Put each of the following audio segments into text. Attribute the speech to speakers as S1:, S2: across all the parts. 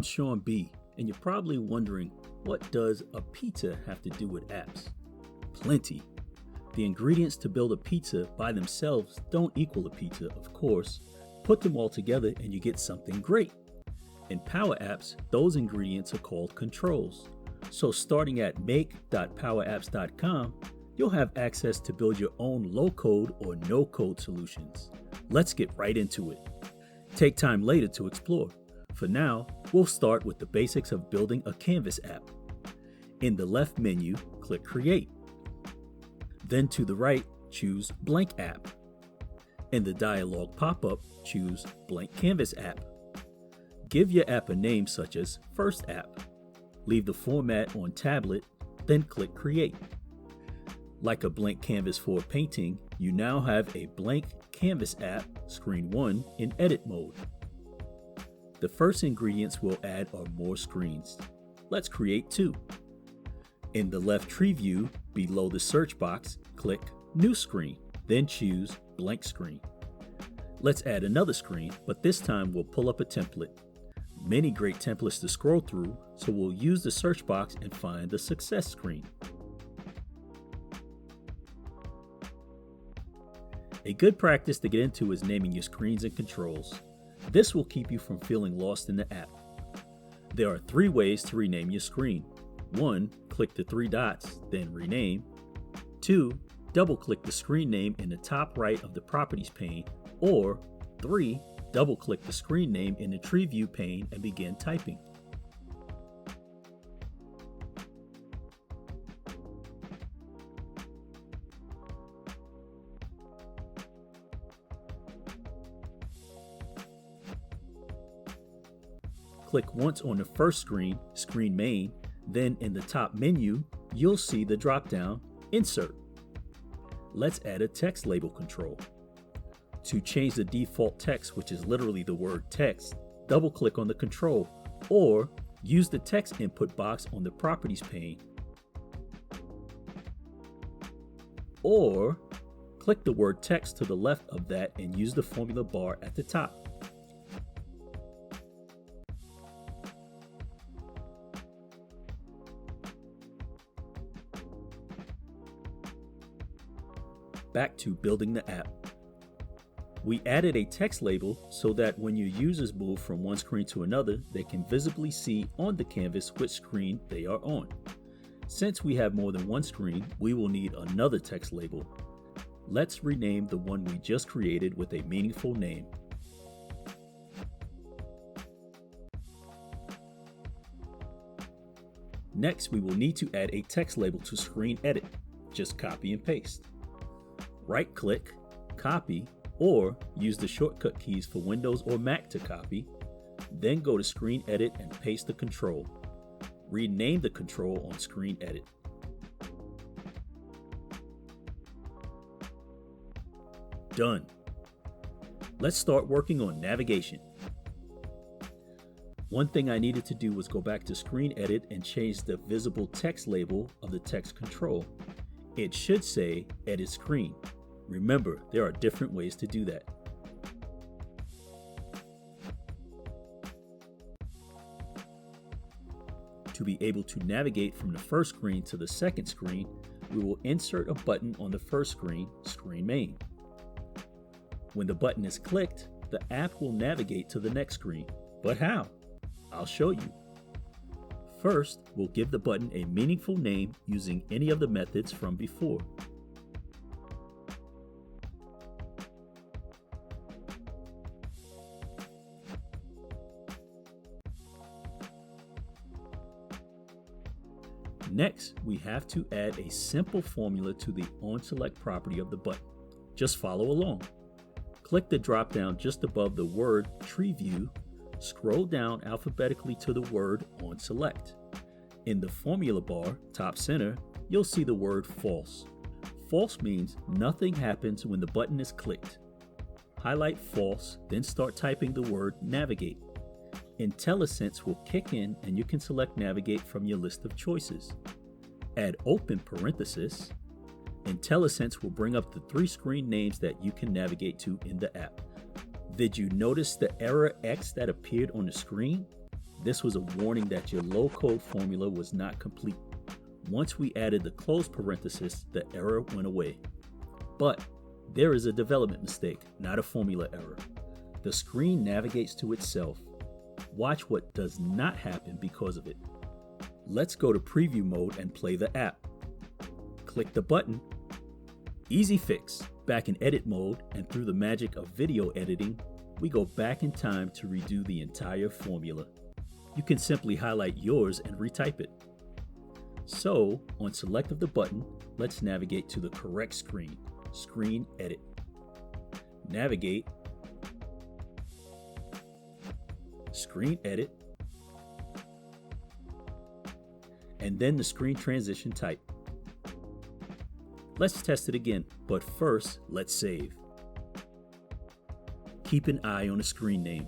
S1: Sean B, and you're probably wondering, what does a pizza have to do with apps? Plenty. The ingredients to build a pizza by themselves don't equal a pizza, of course. Put them all together and you get something great. In Power Apps, those ingredients are called controls. So starting at make.powerapps.com, you'll have access to build your own low-code or no-code solutions. Let's get right into it. Take time later to explore. For now, we'll start with the basics of building a Canvas app. In the left menu, click Create. Then to the right, choose Blank App. In the dialog pop-up, choose Blank Canvas App. Give your app a name such as First App. Leave the format on tablet, then click Create. Like a blank canvas for a painting, you now have a blank Canvas app, Screen 1, in edit mode. The first ingredients we'll add are more screens. Let's create 2. In the left tree view, below the search box, click New Screen, then choose Blank Screen. Let's add another screen, but this time we'll pull up a template. Many great templates to scroll through, so we'll use the search box and find the success screen. A good practice to get into is naming your screens and controls. This will keep you from feeling lost in the app. There are 3 ways to rename your screen. 1. Click the 3 dots, then rename. 2. Double-click the screen name in the top right of the Properties pane. Or 3. Double-click the screen name in the Tree View pane and begin typing. Click once on the first screen, Screen Main, then in the top menu, you'll see the drop-down Insert. Let's add a text label control. To change the default text, which is literally the word text, double-click on the control, or use the text input box on the Properties pane. Or click the word text to the left of that and use the formula bar at the top. Back to building the app. We added a text label so that when your users move from one screen to another, they can visibly see on the canvas which screen they are on. Since we have more than one screen, we will need another text label. Let's rename the one we just created with a meaningful name. Next, we will need to add a text label to Screen Edit. Just copy and paste. Right-click, copy, or use the shortcut keys for Windows or Mac to copy. Then go to Screen Edit and paste the control. Rename the control on Screen Edit. Done. Let's start working on navigation. One thing I needed to do was go back to Screen Edit and change the visible text label of the text control. It should say Edit Screen. Remember, there are different ways to do that. To be able to navigate from the first screen to the second screen, we will insert a button on the first screen, Screen Main. When the button is clicked, the app will navigate to the next screen. But how? I'll show you. First, we'll give the button a meaningful name using any of the methods from before. Next, we have to add a simple formula to the onSelect property of the button. Just follow along. Click the drop-down just above the word Tree View. Scroll down alphabetically to the word onSelect. In the formula bar, top center, you'll see the word False. False means nothing happens when the button is clicked. Highlight False, then start typing the word Navigate. IntelliSense will kick in and you can select Navigate from your list of choices. Add open parenthesis. IntelliSense will bring up the 3 screen names that you can navigate to in the app. Did you notice the error X that appeared on the screen? This was a warning that your low-code formula was not complete. Once we added the close parenthesis, the error went away. But there is a development mistake, not a formula error. The screen navigates to itself. Watch what does not happen because of it. Let's go to preview mode and play the app. Click the button. Easy fix. Back in edit mode, and through the magic of video editing, we go back in time to redo the entire formula. You can simply highlight yours and retype it. So, on select of the button, let's navigate to the correct screen. Screen edit. Navigate. Screen edit. And then the screen transition type. Let's test it again, but first, let's save. Keep an eye on the screen name.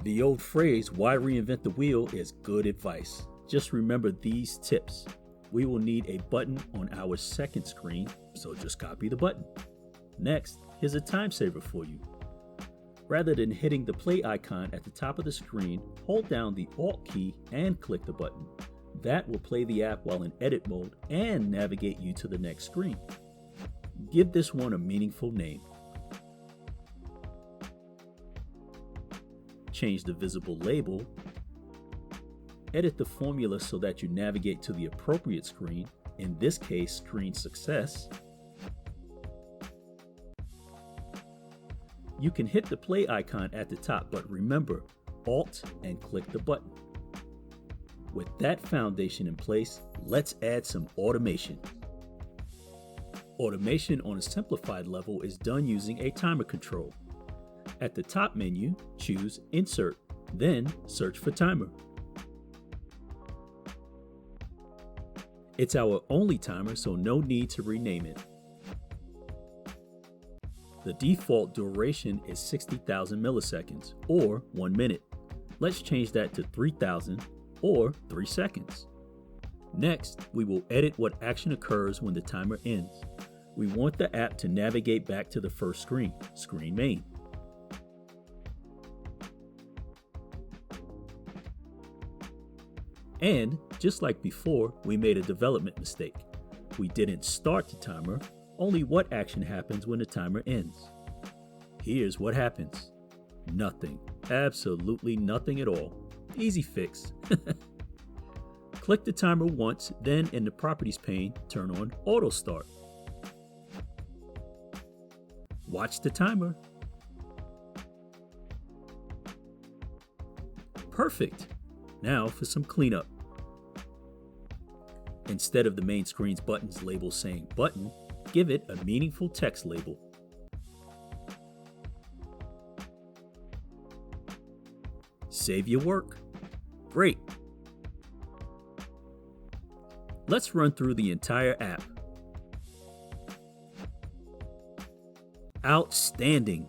S1: The old phrase, why reinvent the wheel, is good advice. Just remember these tips. We will need a button on our second screen, so just copy the button. Next, here's a time saver for you. Rather than hitting the play icon at the top of the screen, hold down the Alt key and click the button. That will play the app while in edit mode and navigate you to the next screen. Give this one a meaningful name. Change the visible label. Edit the formula so that you navigate to the appropriate screen, in this case, screen success. You can hit the play icon at the top, but remember, Alt and click the button. With that foundation in place, let's add some automation. Automation on a simplified level is done using a timer control. At the top menu, choose Insert, then search for Timer. It's our only timer, so no need to rename it. The default duration is 60,000 milliseconds, or 1 minute. Let's change that to 3,000, or 3 seconds. Next, we will edit what action occurs when the timer ends. We want the app to navigate back to the first screen, Screen Main. And, just like before, we made a development mistake. We didn't start the timer, only what action happens when the timer ends. Here's what happens. Nothing. Absolutely nothing at all. Easy fix. Click the timer once, then in the Properties pane, turn on Auto Start. Watch the timer. Perfect. Now for some cleanup. Instead of the main screen's buttons label saying button, give it a meaningful text label. Save your work. Great. Let's run through the entire app. Outstanding.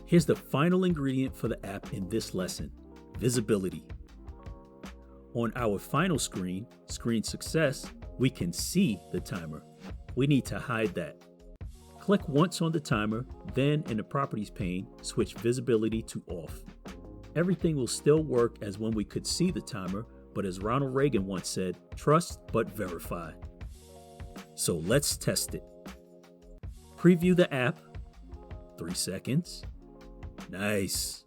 S1: Here's the final ingredient for the app in this lesson, visibility. On our final screen, Screen Success, we can see the timer. We need to hide that. Click once on the timer, then in the Properties pane, switch visibility to off. Everything will still work as when we could see the timer, but as Ronald Reagan once said, trust but verify. So let's test it. Preview the app. 3 seconds. Nice.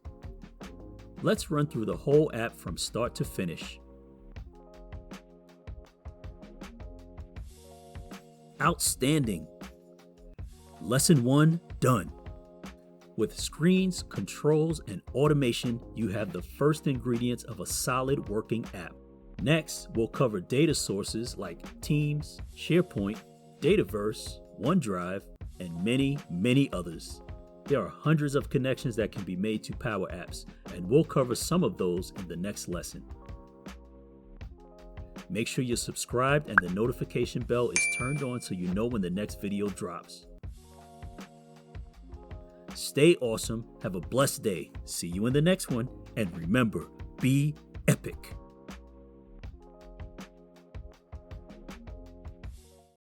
S1: Let's run through the whole app from start to finish. Outstanding. Lesson 1 done. With screens, controls, and automation, you have the first ingredients of a solid working app. Next, we'll cover data sources like Teams, SharePoint, Dataverse, OneDrive, and many, many others. There are hundreds of connections that can be made to Power Apps, and we'll cover some of those in the next lesson. Make sure you're subscribed and the notification bell is turned on so you know when the next video drops. Stay awesome, have a blessed day, see you in the next one, and remember, be epic.